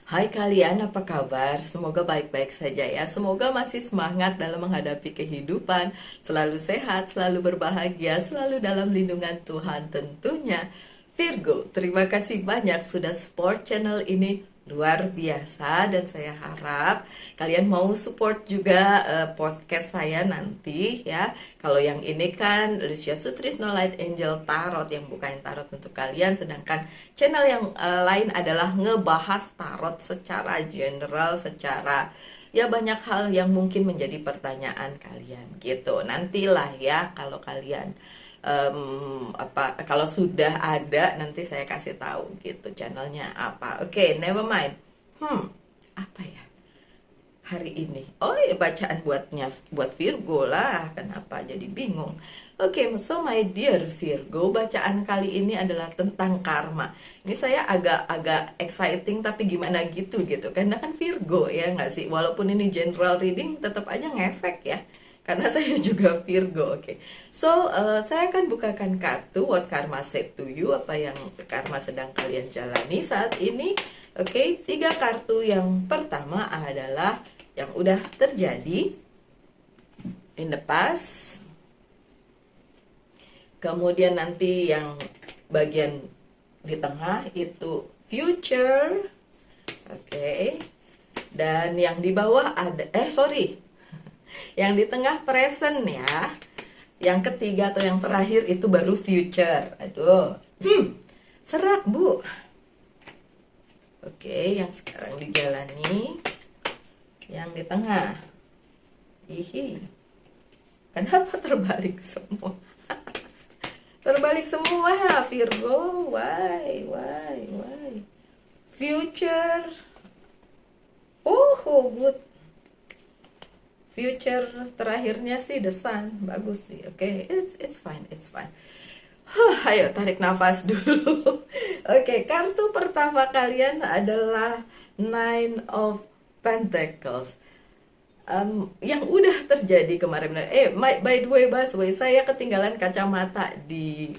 Hai kalian, apa kabar? Semoga baik-baik saja ya. Semoga masih semangat dalam menghadapi kehidupan, selalu sehat, selalu berbahagia, selalu dalam lindungan Tuhan tentunya. Virgo, terima kasih banyak sudah support channel ini luar biasa dan saya harap kalian mau support juga podcast saya nanti ya. Kalau yang ini kan Lucia Sutrisno Light Angel Tarot yang bukain tarot untuk kalian, sedangkan channel yang lain adalah ngebahas tarot secara general, secara ya banyak hal yang mungkin menjadi pertanyaan kalian gitu. Nantilah ya kalau kalian kalau sudah ada nanti saya kasih tahu gitu channelnya apa. Oke, never mind. Apa ya hari ini? Oh ya, bacaan buat Virgo lah. Kenapa jadi bingung? Oke, so my dear Virgo, bacaan kali ini adalah tentang karma. Ini saya agak exciting tapi gimana gitu karena kan Virgo ya nggak sih? Walaupun ini general reading tetap aja ngefek ya, karena saya juga Virgo. Oke, so saya akan bukakan kartu what karma said to you, apa yang karma sedang kalian jalani saat ini. Oke, tiga kartu yang pertama adalah yang udah terjadi in the past, kemudian nanti yang bagian di tengah itu future. Oke, dan yang di bawah ada yang di tengah present ya. Yang ketiga atau yang terakhir itu baru future. Aduh, serak bu. Oke, yang sekarang dijalani yang di tengah. Ihi, kenapa terbalik semua? Terbalik semua Virgo. Why? Future. Oh, good. Future terakhirnya sih the sun, bagus sih. Oke, it's fine. Ayo tarik nafas dulu. Oke, kartu pertama kalian adalah Nine of Pentacles. Yang udah terjadi kemarin. By the way, saya ketinggalan kacamata di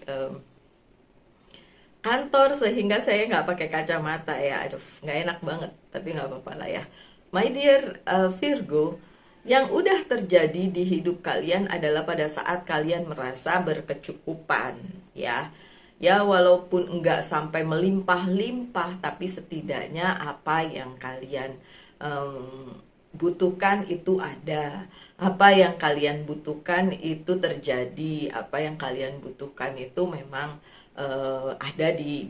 kantor sehingga saya nggak pakai kacamata ya. Aduh, nggak enak banget. Tapi nggak apa-apa lah ya. My dear Virgo, yang udah terjadi di hidup kalian adalah pada saat kalian merasa berkecukupan ya. Ya walaupun enggak sampai melimpah-limpah, tapi setidaknya apa yang kalian butuhkan itu ada. Apa yang kalian butuhkan itu terjadi. Apa yang kalian butuhkan itu memang ada di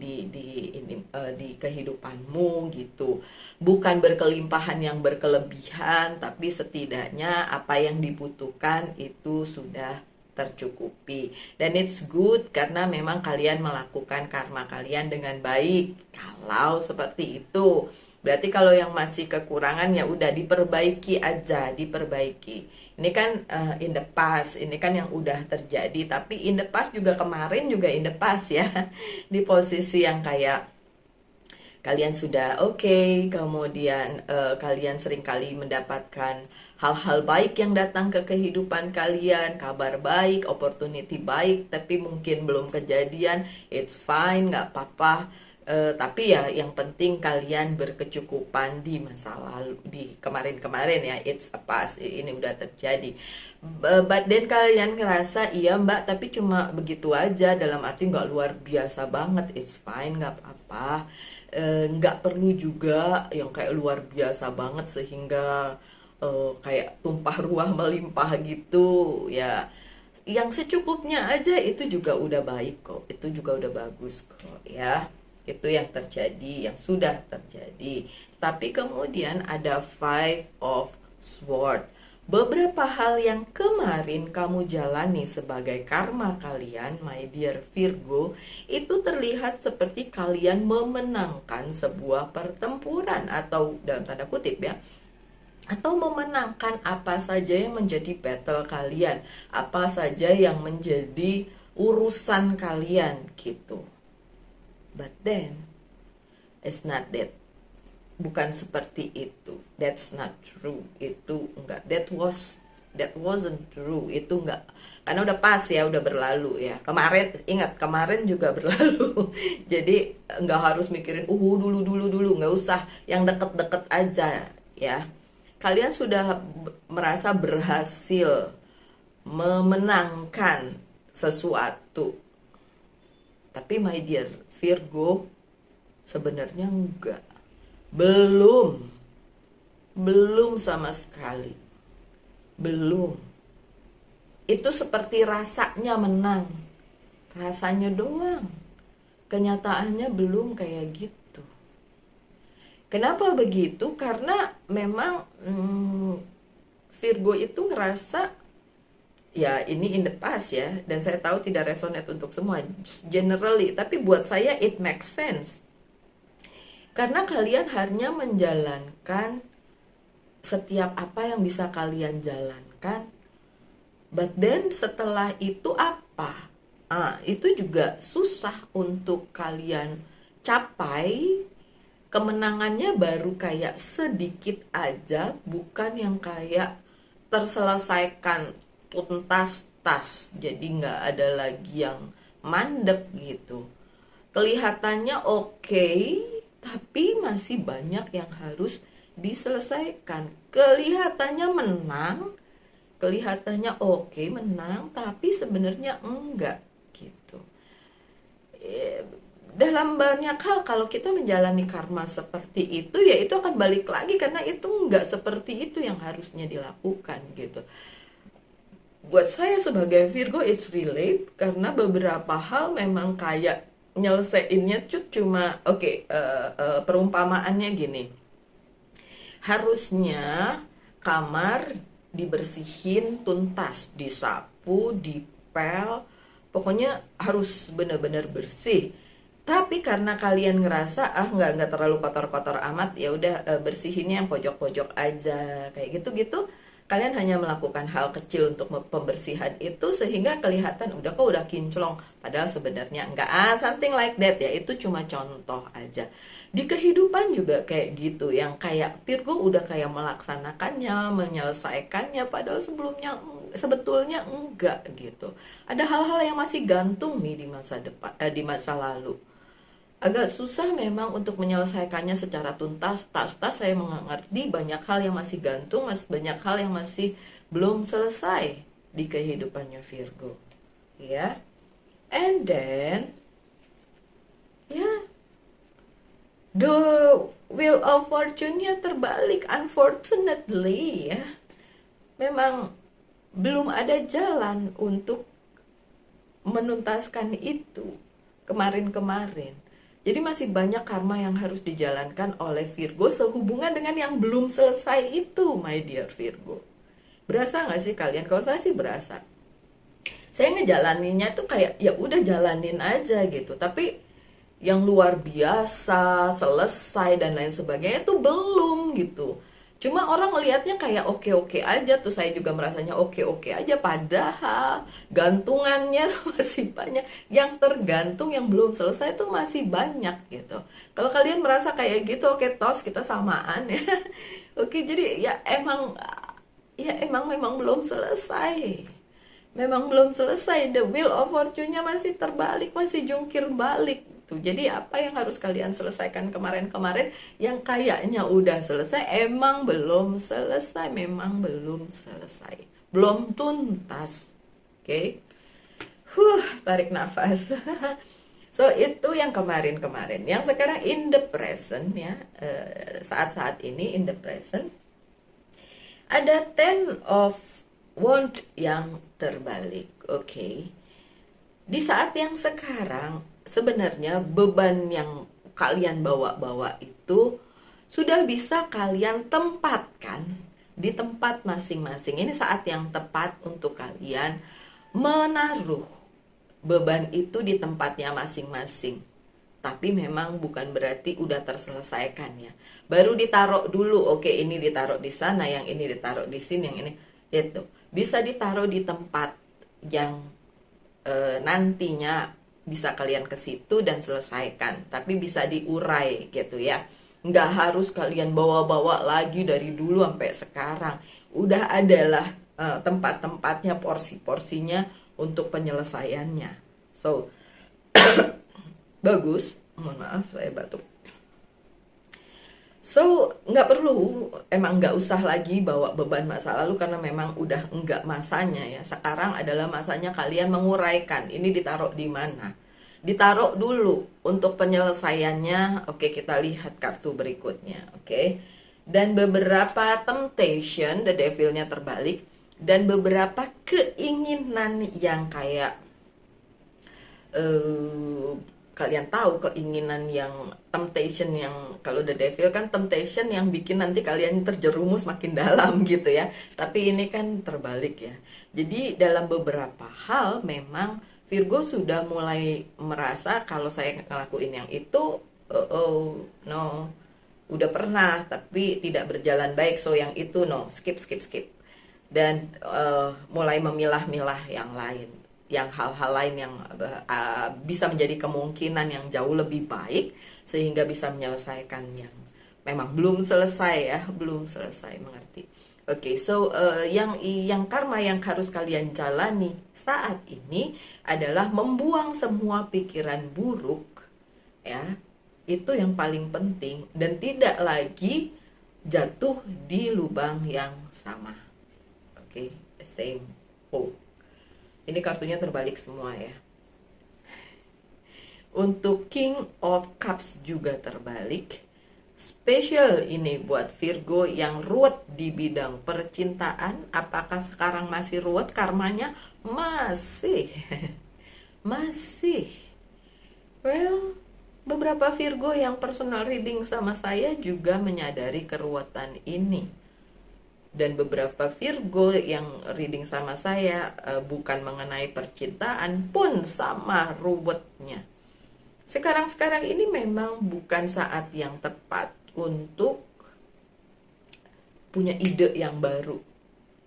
kehidupanmu gitu. Bukan berkelimpahan yang berkelebihan, tapi setidaknya apa yang dibutuhkan itu sudah tercukupi. Dan it's good karena memang kalian melakukan karma kalian dengan baik. Kalau seperti itu, berarti kalau yang masih kekurangan ya udah diperbaiki aja, diperbaiki. Ini kan in the past, ini kan yang udah terjadi. Tapi in the past juga kemarin juga in the past ya. Di posisi yang kayak kalian sudah oke, kemudian kalian seringkali mendapatkan hal-hal baik yang datang ke kehidupan kalian, kabar baik, opportunity baik, tapi mungkin belum kejadian. It's fine, nggak apa-apa. Tapi ya yang penting kalian berkecukupan di masa lalu, di kemarin-kemarin ya. It's a past, ini udah terjadi. But then kalian ngerasa iya mbak, tapi cuma begitu aja, dalam arti nggak luar biasa banget. It's fine, nggak apa-apa. Nggak perlu juga yang kayak luar biasa banget sehingga kayak tumpah ruah melimpah gitu ya. Yang secukupnya aja itu juga udah baik kok, itu juga udah bagus kok ya. Itu yang terjadi, yang sudah terjadi. Tapi kemudian ada Five of Swords. Beberapa hal yang kemarin kamu jalani sebagai karma kalian, my dear Virgo, itu terlihat seperti kalian memenangkan sebuah pertempuran, atau dalam tanda kutip ya, atau memenangkan apa saja yang menjadi battle kalian, apa saja yang menjadi urusan kalian gitu. But then it's not that. Bukan seperti itu. That's not true. Itu enggak. that wasn't true. Itu nggak, karena udah pas ya, udah berlalu ya. Kemarin, ingat kemarin juga berlalu. Jadi nggak harus mikirin dulu, nggak usah, yang deket-deket aja ya. Kalian sudah merasa berhasil memenangkan sesuatu, tapi my dear Virgo, sebenarnya enggak, belum sama sekali, belum. Itu seperti rasanya menang, rasanya doang, kenyataannya belum kayak gitu. Kenapa begitu? Karena memang Virgo itu ngerasa, ya ini in the past ya, dan saya tahu tidak resonate untuk semua generally, tapi buat saya it makes sense. Karena kalian hanya menjalankan setiap apa yang bisa kalian jalankan, but then setelah itu apa? Itu juga susah untuk kalian capai. Kemenangannya baru kayak sedikit aja, bukan yang kayak terselesaikan tuntas tas. Jadi nggak ada lagi yang mandek gitu. Kelihatannya oke, tapi masih banyak yang harus diselesaikan. Kelihatannya menang, kelihatannya oke, menang, tapi sebenarnya enggak gitu. Dalam banyak hal kalau kita menjalani karma seperti itu, ya itu akan balik lagi, karena itu enggak seperti itu yang harusnya dilakukan gitu. Buat saya sebagai Virgo it's relate, karena beberapa hal memang kayak nyelesainnya cuma perumpamaannya gini. Harusnya kamar dibersihin tuntas, disapu, dipel, pokoknya harus benar-benar bersih. Tapi karena kalian ngerasa nggak terlalu kotor-kotor amat, ya udah bersihinnya yang pojok-pojok aja kayak gitu-gitu. Kalian hanya melakukan hal kecil untuk pembersihan itu sehingga kelihatan udah kinclong, padahal sebenarnya enggak. Something like that ya, itu cuma contoh aja. Di kehidupan juga kayak gitu, yang kayak Virgo udah kayak melaksanakannya, menyelesaikannya, padahal sebetulnya enggak gitu. Ada hal-hal yang masih gantung nih di masa depan, di masa lalu. Agak susah memang untuk menyelesaikannya secara tuntas. Saya mengerti banyak hal yang masih gantung, banyak hal yang masih belum selesai di kehidupannya Virgo, ya. And then, ya, the wheel of fortune-nya terbalik, unfortunately ya. Memang belum ada jalan untuk menuntaskan itu kemarin-kemarin. Jadi masih banyak karma yang harus dijalankan oleh Virgo sehubungan dengan yang belum selesai itu, my dear Virgo. Berasa gak sih kalian? Kalau saya sih berasa. Saya ngejalaninnya tuh kayak ya udah jalanin aja gitu. Tapi yang luar biasa, selesai dan lain sebagainya tuh belum gitu. Cuma orang melihatnya kayak oke-oke aja, tuh saya juga merasanya oke-oke aja, padahal gantungannya masih banyak, yang tergantung, yang belum selesai tuh masih banyak gitu. Kalau kalian merasa kayak gitu, oke, tos kita samaan ya. Oke, jadi ya emang memang belum selesai. Memang belum selesai, the wheel of fortune-nya masih terbalik, masih jungkir balik. Tuh, jadi apa yang harus kalian selesaikan kemarin-kemarin yang kayaknya udah selesai, emang belum selesai, belum tuntas. Oke. Tarik nafas. So, itu yang kemarin-kemarin. Yang sekarang in the present ya, saat-saat ini in the present, ada Ten of Wands yang terbalik. Oke. Di saat yang sekarang, sebenarnya beban yang kalian bawa-bawa itu sudah bisa kalian tempatkan di tempat masing-masing. Ini saat yang tepat untuk kalian menaruh beban itu di tempatnya masing-masing. Tapi memang bukan berarti udah terselesaikan ya. Baru ditaruh dulu, oke ini ditaruh di sana, yang ini ditaruh di sini, yang ini itu. Bisa ditaruh di tempat yang nantinya bisa kalian ke situ dan selesaikan, tapi bisa diurai gitu ya. Nggak harus kalian bawa-bawa lagi dari dulu sampai sekarang. Udah adalah tempat-tempatnya, porsi-porsinya untuk penyelesaiannya. So, bagus. Mohon maaf, saya batuk. So, emang nggak usah lagi bawa beban masa lalu karena memang udah nggak masanya ya. Sekarang adalah masanya kalian menguraikan, ini ditaruh di mana. Ditaruh dulu untuk penyelesaiannya. Oke, kita lihat kartu berikutnya. Oke. Dan beberapa temptation, the devilnya terbalik. Dan beberapa keinginan yang kayak kalian tahu, keinginan yang temptation, yang kalau the devil kan temptation yang bikin nanti kalian terjerumus makin dalam gitu ya, tapi ini kan terbalik ya. Jadi dalam beberapa hal memang Virgo sudah mulai merasa kalau saya ngelakuin yang itu, no, udah pernah tapi tidak berjalan baik, so yang itu no, skip, dan mulai memilah-milah yang lain, yang hal-hal lain yang bisa menjadi kemungkinan yang jauh lebih baik sehingga bisa menyelesaikan yang memang belum selesai ya, belum selesai, mengerti? Oke, so yang karma yang harus kalian jalani saat ini adalah membuang semua pikiran buruk ya. Itu yang paling penting, dan tidak lagi jatuh di lubang yang sama. Oke, same hole. Ini kartunya terbalik semua ya. Untuk King of Cups juga terbalik. Spesial ini buat Virgo yang ruwet di bidang percintaan. Apakah sekarang masih ruwet karmanya? Masih. Masih. Well, beberapa Virgo yang personal reading sama saya juga menyadari keruwetan ini. Dan beberapa Virgo yang reading sama saya bukan mengenai percintaan pun sama ruwetnya. Sekarang ini memang bukan saat yang tepat untuk punya ide yang baru,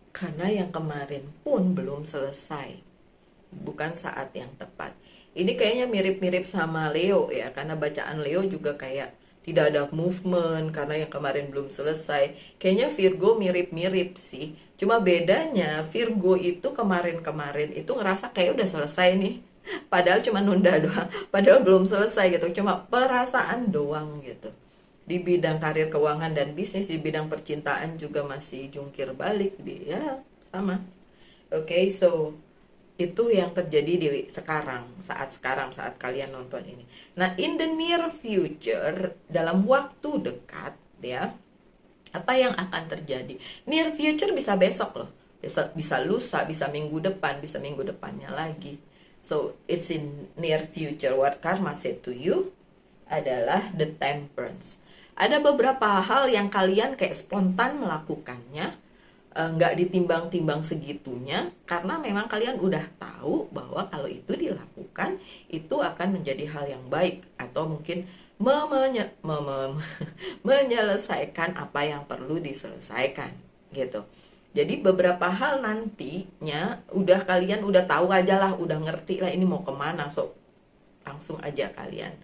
karena yang kemarin pun belum selesai. Bukan saat yang tepat. Ini kayaknya mirip-mirip sama Leo ya, karena bacaan Leo juga kayak tidak ada movement karena yang kemarin belum selesai. Kayaknya Virgo mirip-mirip sih. Cuma bedanya Virgo itu kemarin-kemarin itu ngerasa kayak udah selesai nih. Padahal cuma nunda doang. Padahal belum selesai gitu. Cuma perasaan doang gitu. Di bidang karir, keuangan, dan bisnis, di bidang percintaan juga masih jungkir balik. Ya, sama. Oke, so itu yang terjadi di saat kalian nonton ini. Nah, in the near future, dalam waktu dekat ya, apa yang akan terjadi? Near future bisa besok loh, bisa lusa, bisa minggu depan, bisa minggu depannya lagi. So it's in near future. What karma said to you adalah the temperance. Ada beberapa hal yang kalian kayak spontan melakukannya, nggak ditimbang-timbang segitunya, karena memang kalian udah tahu bahwa kalau itu dilakukan itu akan menjadi hal yang baik, atau mungkin menyelesaikan apa yang perlu diselesaikan gitu. Jadi beberapa hal nantinya kalian udah tahu aja lah, udah ngerti lah ini mau kemana, so langsung aja kalian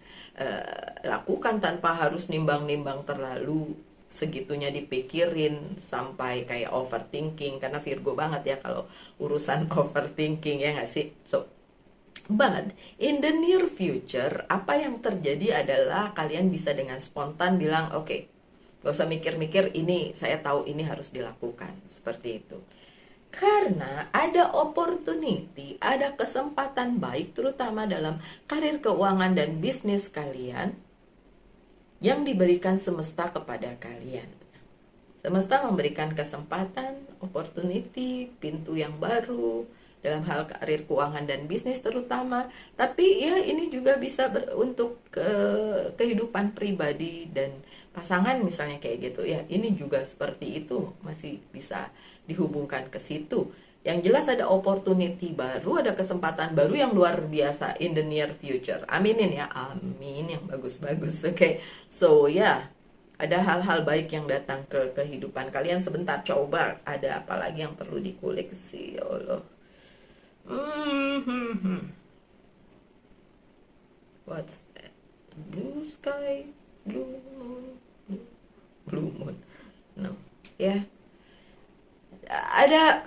lakukan tanpa harus nimbang-nimbang terlalu, segitunya dipikirin sampai kayak overthinking, karena Virgo banget ya kalau urusan overthinking, ya nggak sih? So, but in the near future, apa yang terjadi adalah kalian bisa dengan spontan bilang, oke, gak usah mikir-mikir, ini saya tahu ini harus dilakukan, seperti itu. Karena ada opportunity, ada kesempatan baik, terutama dalam karir, keuangan, dan bisnis kalian, yang diberikan semesta kepada kalian. Semesta memberikan kesempatan, opportunity, pintu yang baru dalam hal karir, keuangan, dan bisnis terutama. Tapi ya ini juga bisa untuk kehidupan pribadi dan pasangan misalnya kayak gitu ya. Ini juga seperti itu, masih bisa dihubungkan ke situ. Yang jelas ada opportunity baru, ada kesempatan baru yang luar biasa in the near future. Aminin ya, amin yang bagus-bagus. Oke. So ya, ada hal-hal baik yang datang ke kehidupan kalian. Sebentar, coba ada apa lagi yang perlu dikulik sih, ya Allah. What's that? Blue sky, blue moon, blue moon. No, ya. Ada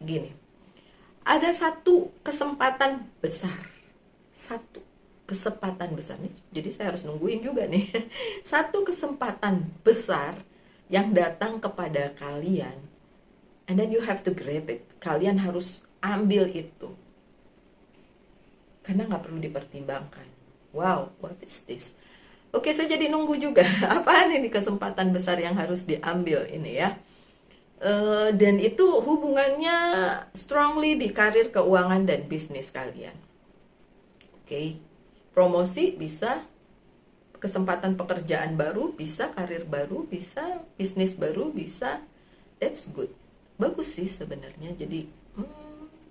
gini, ada satu kesempatan besar, satu kesempatan besar nih, jadi saya harus nungguin juga nih. Satu kesempatan besar yang datang kepada kalian, and then you have to grab it. Kalian harus ambil itu, karena nggak perlu dipertimbangkan. Wow, what is this? Oke, saya jadi nunggu juga. Apaan ini kesempatan besar yang harus diambil ini ya? Dan itu hubungannya strongly di karir, keuangan, dan bisnis kalian. Oke, promosi bisa, kesempatan pekerjaan baru bisa, karir baru bisa, bisnis baru bisa. That's good, bagus sih sebenarnya. Jadi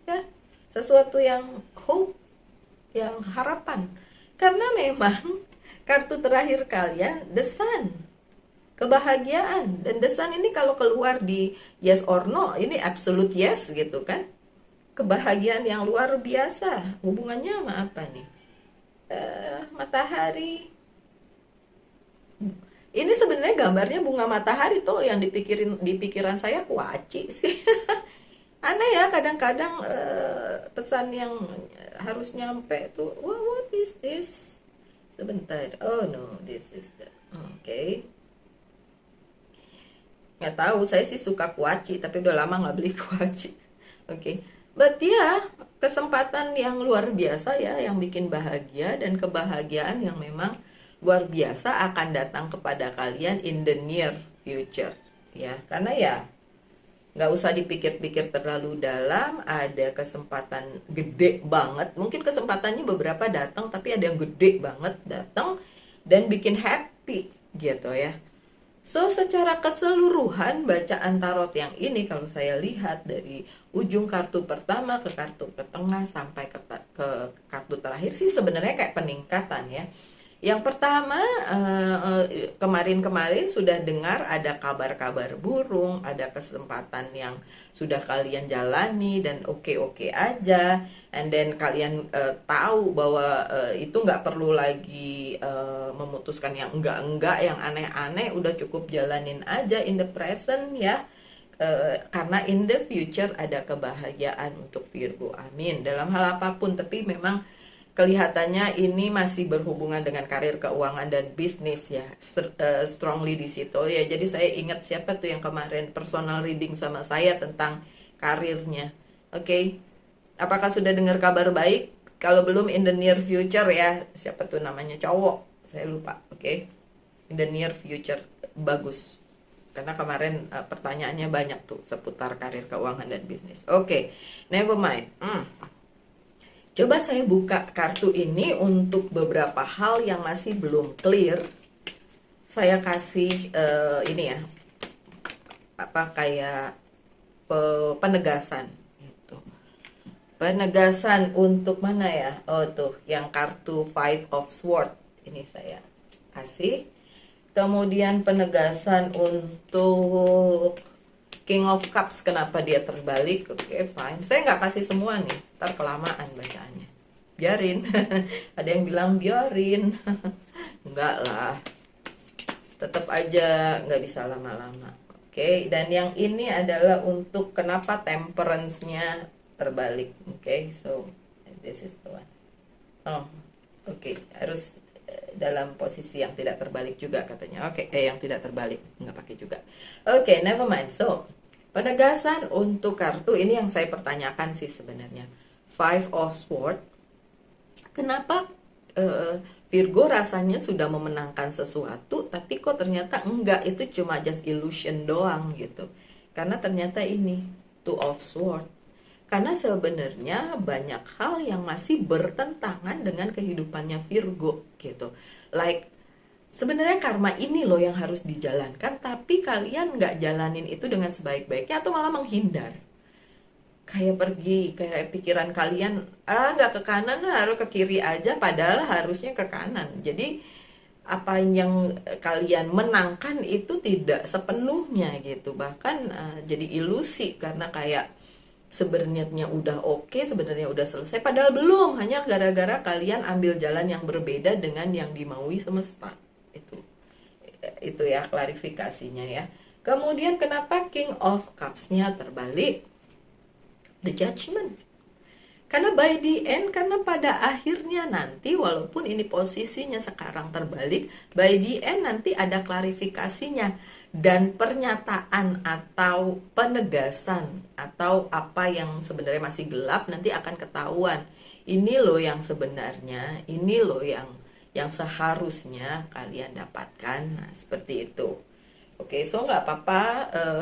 ya, sesuatu yang hope, yang harapan. Karena memang kartu terakhir kalian The Sun, kebahagiaan. Dan The Sun ini kalau keluar di yes or no, ini absolute yes gitu kan. Kebahagiaan yang luar biasa. Hubungannya sama apa nih? Matahari. Ini sebenarnya gambarnya bunga matahari tuh, yang di pikiran saya kuaci sih. Aneh ya, kadang-kadang pesan yang harus nyampe tuh, what is this? Sebentar, oh no, this is the, okay. Nggak tahu, saya sih suka kuaci, tapi udah lama nggak beli kuaci. Oke, but ya, kesempatan yang luar biasa ya, yang bikin bahagia, dan kebahagiaan yang memang luar biasa akan datang kepada kalian in the near future ya. Karena ya nggak usah dipikir-pikir terlalu dalam, ada kesempatan gede banget. Mungkin kesempatannya beberapa datang, tapi ada yang gede banget datang dan bikin happy gitu ya. So secara keseluruhan bacaan tarot yang ini, kalau saya lihat dari ujung kartu pertama ke kartu tengah sampai ke kartu terakhir sih sebenarnya kayak peningkatan ya. Yang pertama, kemarin-kemarin sudah dengar ada kabar-kabar burung, ada kesempatan yang sudah kalian jalani dan oke-oke aja, and then kalian tahu bahwa itu nggak perlu lagi memutuskan yang enggak-enggak, yang aneh-aneh, udah cukup jalanin aja in the present ya. Karena in the future ada kebahagiaan untuk Virgo, amin, dalam hal apapun. Tapi memang kelihatannya ini masih berhubungan dengan karir, keuangan, dan bisnis ya, strongly di situ ya. Jadi saya ingat siapa tuh yang kemarin personal reading sama saya tentang karirnya. Oke, apakah sudah dengar kabar baik? Kalau belum, in the near future ya, siapa tuh namanya, cowok, saya lupa. Oke, in the near future, bagus. Karena kemarin pertanyaannya banyak tuh seputar karir, keuangan, dan bisnis. Oke, never mind. Coba saya buka kartu ini untuk beberapa hal yang masih belum clear. Saya kasih ini ya, kayak penegasan gitu. Penegasan untuk mana ya? Oh tuh, yang kartu Five of Swords ini saya kasih. Kemudian penegasan untuk King of Cups, kenapa dia terbalik? Oke, fine. Saya nggak kasih semua nih, ntar kelamaan bacaannya. Biarin. Ada yang bilang biarin. Enggak lah. Tetap aja nggak bisa lama-lama. Oke, dan yang ini adalah untuk kenapa temperance-nya terbalik. Oke, so this is the one. Oh, oke. Harus dalam posisi yang tidak terbalik juga katanya. Oke, yang tidak terbalik, nggak pakai juga. Oke, never mind. So, penegasan untuk kartu ini yang saya pertanyakan sih sebenarnya. Five of Swords. Kenapa Virgo rasanya sudah memenangkan sesuatu, tapi kok ternyata enggak, itu cuma just illusion doang gitu. Karena ternyata ini Two of Swords. Karena sebenarnya banyak hal yang masih bertentangan dengan kehidupannya Virgo gitu. Like, sebenarnya karma ini loh yang harus dijalankan, tapi kalian nggak jalanin itu dengan sebaik-baiknya atau malah menghindar. Kayak pergi, kayak pikiran kalian, nggak ke kanan, harus ke kiri aja, padahal harusnya ke kanan. Jadi apa yang kalian menangkan itu tidak sepenuhnya gitu. Bahkan jadi ilusi, karena kayak sebenarnya udah oke, sebenarnya udah selesai, padahal belum, hanya gara-gara kalian ambil jalan yang berbeda dengan yang dimaui semesta. Itu ya klarifikasinya ya. Kemudian kenapa King of Cups-nya terbalik? the judgment. Karena by the end, karena pada akhirnya nanti walaupun ini posisinya sekarang terbalik, by the end nanti ada klarifikasinya dan pernyataan atau penegasan atau apa yang sebenarnya masih gelap nanti akan ketahuan. Ini loh yang sebenarnya, ini loh yang seharusnya kalian dapatkan. Nah, seperti itu. Oke, so nggak apa-apa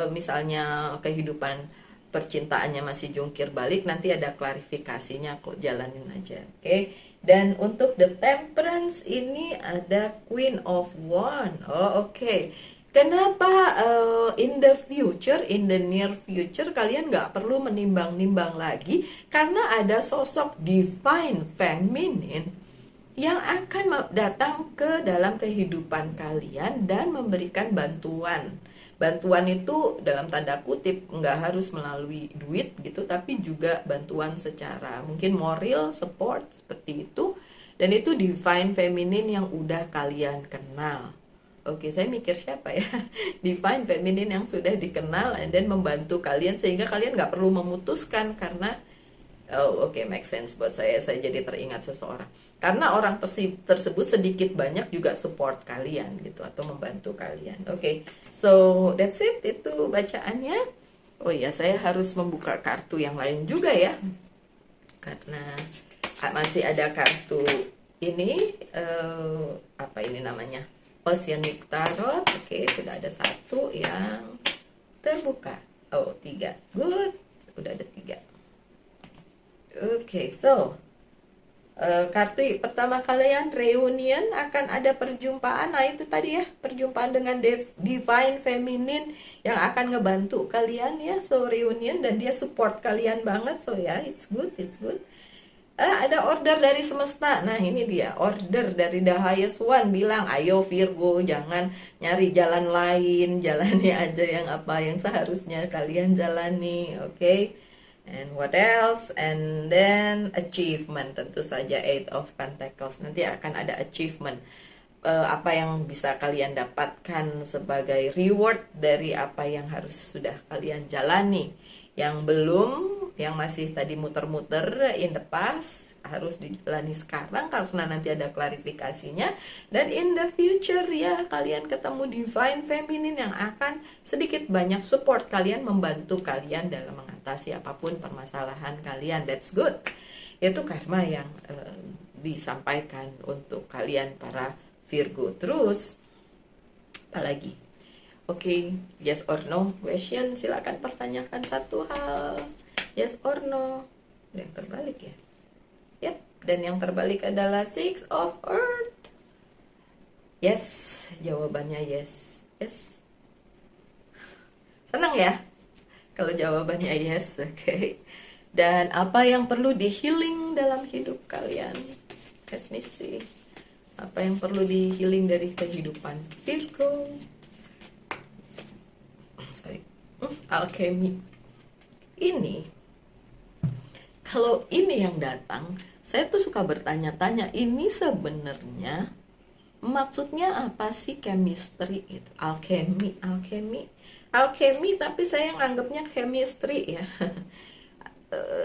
misalnya kehidupan percintaannya masih jungkir balik, nanti ada klarifikasinya kok, jalanin aja. Oke. Dan untuk the temperance ini ada Queen of Wands. Oh, oke. Kenapa in the future, in the near future kalian nggak perlu menimbang-nimbang lagi karena ada sosok divine feminine yang akan datang ke dalam kehidupan kalian dan memberikan bantuan. Bantuan itu dalam tanda kutip nggak harus melalui duit gitu, tapi juga bantuan secara mungkin moral support seperti itu. Dan itu divine feminine yang udah kalian kenal. Oke, saya mikir siapa ya? Divine feminine yang sudah dikenal and then membantu kalian sehingga kalian nggak perlu memutuskan karena make sense buat saya jadi teringat seseorang. Karena orang tersebut sedikit banyak juga support kalian gitu atau membantu kalian. Oke, so that's it, itu bacaannya. Oh iya, saya harus membuka kartu yang lain juga ya. Karena masih ada kartu ini, apa ini namanya? Oceanic Tarot. Oke, sudah ada satu yang terbuka. Oh, 3. Good, udah ada 3. Oke, so kartu pertama kalian reunion, akan ada perjumpaan. Nah itu tadi ya, perjumpaan dengan divine feminine yang akan ngebantu kalian ya. So reunion dan dia support kalian banget. So ya, it's good, it's good. Ada order dari semesta. Nah ini dia, order dari the highest one bilang, ayo Virgo, jangan nyari jalan lain, jalani aja yang apa yang seharusnya kalian jalani. Oke. And what else? And then achievement, tentu saja 8 of Pentacles. Nanti akan ada achievement, apa yang bisa kalian dapatkan sebagai reward dari apa yang harus sudah kalian jalani. Yang belum, yang masih tadi muter-muter in the past, harus dijalani sekarang karena nanti ada klarifikasinya. Dan in the future ya, kalian ketemu divine feminine yang akan sedikit banyak support kalian, membantu kalian dalam mengatasi apapun permasalahan kalian. That's good. Itu karma yang disampaikan untuk kalian para Virgo. Terus apa lagi? Oke, yes or no question, silakan pertanyakan satu hal. Yes or no. Yang terbalik ya. Yep, dan yang terbalik adalah Six of Earth. Yes, jawabannya yes. Yes. Senang ya kalau jawabannya yes. Oke. Dan apa yang perlu di healing dalam hidup kalian? Let me see. Apa yang perlu di healing dari kehidupan Virgo? Alchemy. Ini, kalau ini yang datang, saya tuh suka bertanya-tanya, ini sebenarnya maksudnya apa sih chemistry itu? Alchemy, tapi saya nganggapnya chemistry ya.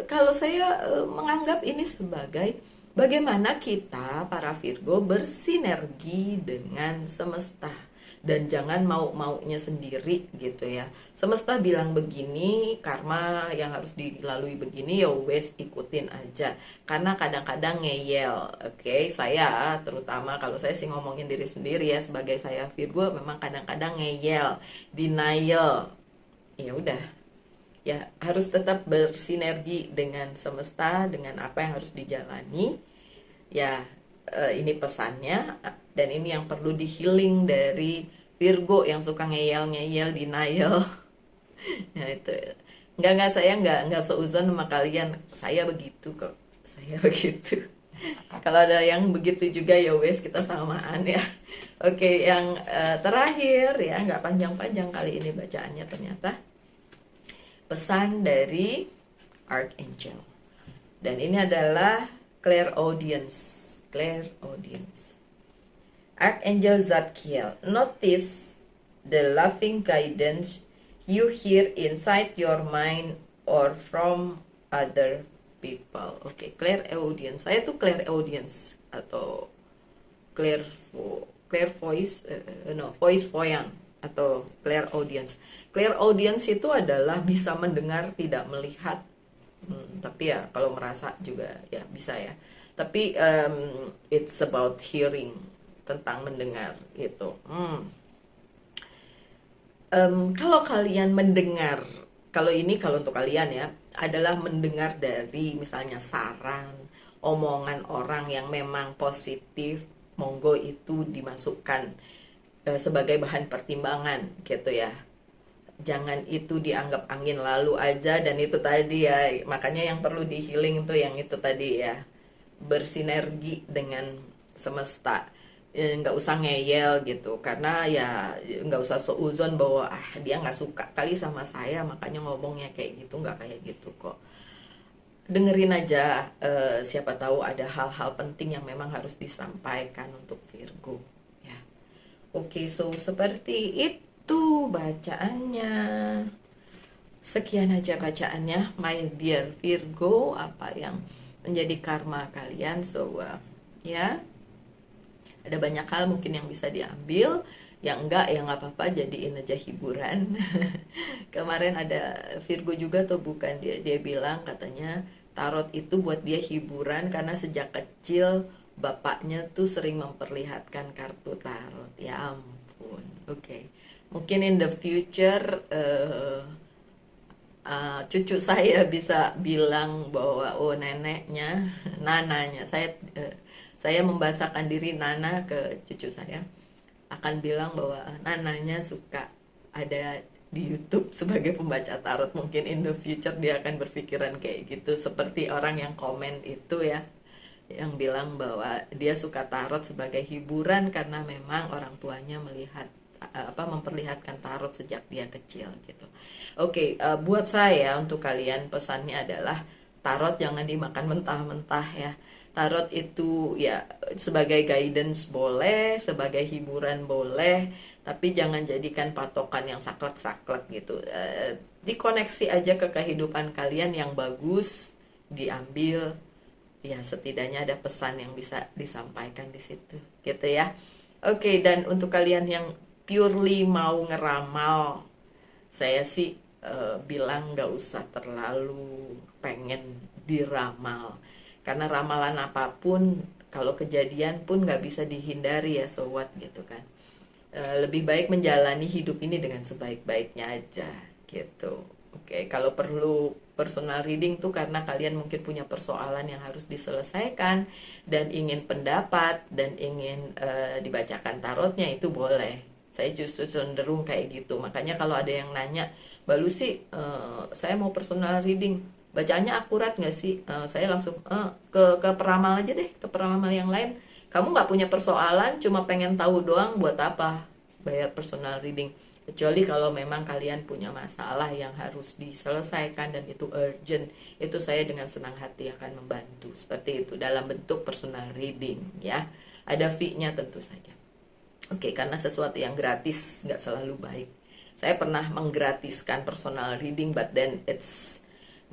Kalau saya menganggap ini sebagai bagaimana kita para Virgo bersinergi dengan semesta. Dan jangan mau-maunya sendiri gitu ya. Semesta bilang begini, karma yang harus dilalui begini, ya wes ikutin aja. Karena kadang-kadang ngeyel. Oke, saya terutama kalau saya sih ngomongin diri sendiri ya, sebagai saya Virgo memang kadang-kadang ngeyel, denial. Ya udah. Ya harus tetap bersinergi dengan semesta, dengan apa yang harus dijalani. Ya ini pesannya, dan ini yang perlu di healing dari Virgo yang suka ngeyel, denial. Ya itu. Saya nggak seuzon sama kalian. Saya begitu kok. Saya begitu. Kalau ada yang begitu juga ya wes, kita samaan ya. Oke, yang terakhir ya, nggak panjang-panjang kali ini bacaannya ternyata. Pesan dari Archangel. Dan ini adalah clairaudience. Archangel Zadkiel, notice the loving guidance you hear inside your mind or from other people. Oke, clairaudience. Saya tuh clairaudience atau clairvoice, no, voyant atau clairaudience. Clairaudience itu adalah bisa mendengar tidak melihat. Tapi ya kalau merasa juga ya bisa ya. Tapi it's about hearing, tentang mendengar gitu. Kalau kalian mendengar, kalau untuk kalian ya, adalah mendengar dari misalnya saran, omongan orang yang memang positif, monggo itu dimasukkan sebagai bahan pertimbangan gitu ya. Jangan itu dianggap angin lalu aja, dan itu tadi ya, makanya yang perlu di healing tuh yang itu tadi ya, bersinergi dengan semesta. Nggak usah ngeyel gitu, karena ya nggak usah seuzon bahwa dia nggak suka kali sama saya makanya ngomongnya kayak gitu. Nggak kayak gitu kok, dengerin aja. Siapa tahu ada hal-hal penting yang memang harus disampaikan untuk Virgo ya. Oke, so seperti itu bacaannya. Sekian aja bacaannya, my dear Virgo, apa yang menjadi karma kalian. So ya, ada banyak hal mungkin yang bisa diambil, yang enggak ya nggak apa-apa, jadiin aja hiburan. Kemarin ada Virgo juga tuh, bukan, dia bilang katanya tarot itu buat dia hiburan karena sejak kecil bapaknya tuh sering memperlihatkan kartu tarot. Ya ampun. Oke. Mungkin in the future cucu saya bisa bilang bahwa oh neneknya, nananya, saya membahasakan diri Nana ke cucu saya, akan bilang bahwa nananya suka ada di YouTube sebagai pembaca tarot. Mungkin in the future dia akan berpikiran kayak gitu, seperti orang yang komen itu ya, yang bilang bahwa dia suka tarot sebagai hiburan karena memang orang tuanya memperlihatkan tarot sejak dia kecil gitu. Oke, buat saya, untuk kalian pesannya adalah tarot jangan dimakan mentah-mentah ya. Tarot itu ya sebagai guidance boleh, sebagai hiburan boleh, tapi jangan jadikan patokan yang saklek-saklek gitu. Dikoneksi aja ke kehidupan kalian yang bagus, diambil, ya setidaknya ada pesan yang bisa disampaikan di situ, gitu ya. Oke, dan untuk kalian yang purely mau ngeramal, saya sih bilang nggak usah terlalu pengen diramal. Karena ramalan apapun, kalau kejadian pun nggak bisa dihindari ya, so what gitu kan. Lebih baik menjalani hidup ini dengan sebaik-baiknya aja gitu. Oke, kalau perlu personal reading tuh karena kalian mungkin punya persoalan yang harus diselesaikan dan ingin pendapat dan ingin dibacakan tarotnya, itu boleh. Saya justru cenderung kayak gitu. Makanya kalau ada yang nanya, Mbak Lucy, saya mau personal reading, bacaannya akurat nggak sih? Saya langsung ke peramal aja deh, ke peramal yang lain. Kamu nggak punya persoalan, cuma pengen tahu doang, buat apa bayar personal reading? Kecuali kalau memang kalian punya masalah yang harus diselesaikan dan itu urgent, itu saya dengan senang hati akan membantu seperti itu dalam bentuk personal reading ya. Ada fee-nya tentu saja. Oke, karena sesuatu yang gratis nggak selalu baik. Saya pernah menggratiskan personal reading, but then it's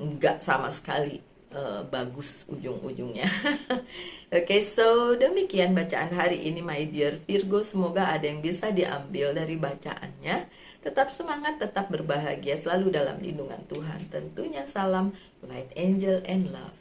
nggak sama sekali bagus ujung-ujungnya. Oke, so demikian bacaan hari ini my dear Virgo. Semoga ada yang bisa diambil dari bacaannya. Tetap semangat, tetap berbahagia, selalu dalam lindungan Tuhan. Tentunya salam light angel and love.